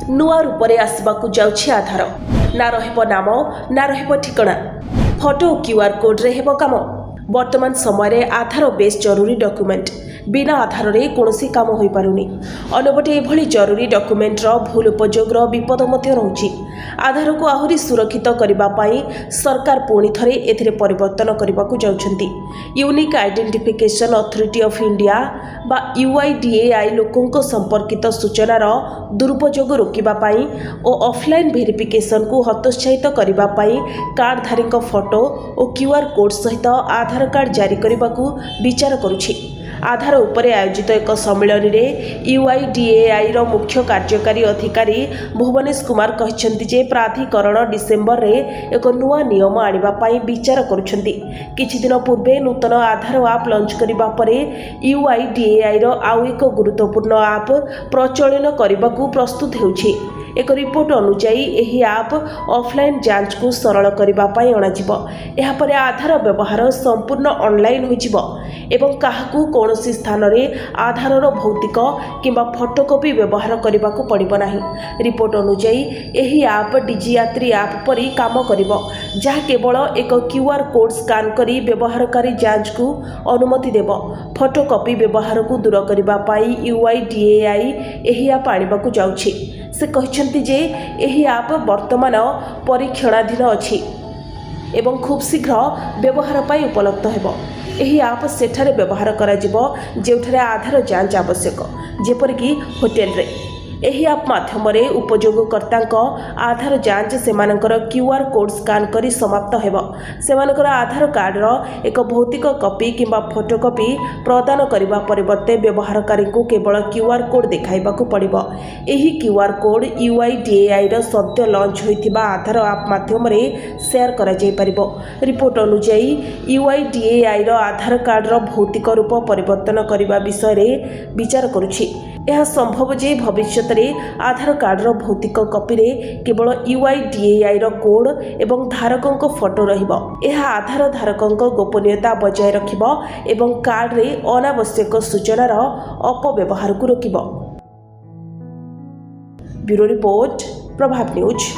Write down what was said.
नुआ रूपरे आसबाकू जाउछि आधार ना रहिबो नाम ना रहिबो ठिकाना फोटो क्यूआर कोड रे हेबो काम। वर्तमान समय रे आधार बेस जरूरी डॉक्यूमेंट बिना आधार रे कोनोसी काम होई पारुनी। अनबटे एभली जरूरी डॉक्यूमेंट रो भूल उपयोग रो विपद मध्य रहउछि। आधार को आहुरी सुरक्षित करिबा पई सरकार पुणी थरे एथिरे परिवर्तन करिबाकू जाउछन्ती। Unique identification authority of India बा UIDAI लोकंको संपर्कित सूचनार दुरुपयोग रोकिबा पई ओ ऑफलाइन वेरिफिकेशन को हतोत्साहित करिबा पई कार्डधारी फोटो और क्यूआर कोड सहित आधार कार्ड जारी करिबाकू विचार करुछि। आधार उपरे आयोजित एक सम्मेलन में UIDAI रो मुख्य कार्यकारी अधिकारी भुवनेश कुमार कहछन्ति जे प्राधिकरण डिसेम्बर रे एक नुआ नियम आनिबा पई विचार करुछन्ति। किछि दिन पूर्वे नूतन आधार ऐप लॉन्च करिबा परे UIDAI रो आउ एक गुरुत्वपूर्ण ऐप प्रचलन करिबाकू प्रस्तुत हेउछि। एक रिपोर्ट अनुसार यह ऐप ऑफलाइन जांच को सरल करिबा पई अणाजिबो। एहा परे आधार व्यवहार संपूर्ण ऑनलाइन होइजिबो एवं काहाकू कोनोसी स्थान रे आधार रो भौतिक किंबा फोटोकॉपी व्यवहार करिबाकू पड़िबो नाही। रिपोर्ट अनुसार यह ऐप डिजियात्री ऐप परि काम करिबो, जहा केवल एक क्यूआर कोड स्कैन करी व्यवहारकारी जांच को अनुमति देबो। फोटोकॉपी व्यवहार को दूर करिबा पई UIDAI यह ऐप आनिबाकू जाउछि। से कहछन्ति जे एही ऐप वर्तमान परीक्षणाधीन अछि एवं खूब शीघ्र व्यवहार पाई उपलब्ध हेबो। एही ऐप सेठारे व्यवहार करा जिवो जेउठारे आधार जांच आवश्यक, जेपरिक होटेल रे। एही ऐप माध्यम रे उपयोगकर्ता आधार जांच सेमानकर क्यूआर कोड स्कैन करी समाप्त हेबो। सेमानकर आधार कार्ड रो एक भौतिक कॉपी किंबा फोटोकॉपी प्रदान करिबा परिवर्ते व्यवहारकारी को केवल क्यूआर कोड देखाइबाकू पड़िबो। एही क्यूआर कोड UIDAI रो सद्य लॉन्च होइतिबा आधार ऐप माध्यम रे शेयर करा जाय परिबो। रिपोर्ट अनुसार UIDAI रो आधार कार्ड रो भौतिक रूप परिवर्तन करिबा विषय रे विचार करुछि। यह संभव जे भविष्य में आधार कार्ड रो भौतिक कॉपी रे केवल UIDAI रो कोड एवं धारकों फोटो रहिबो। यह आधार धारकों गोपनीयता बजाय रखिबो एवं कार्ड रे अनावश्यक सूचनार अपव्यवहार को रोकिबो। ब्यूरो रिपोर्ट, प्रभात न्यूज।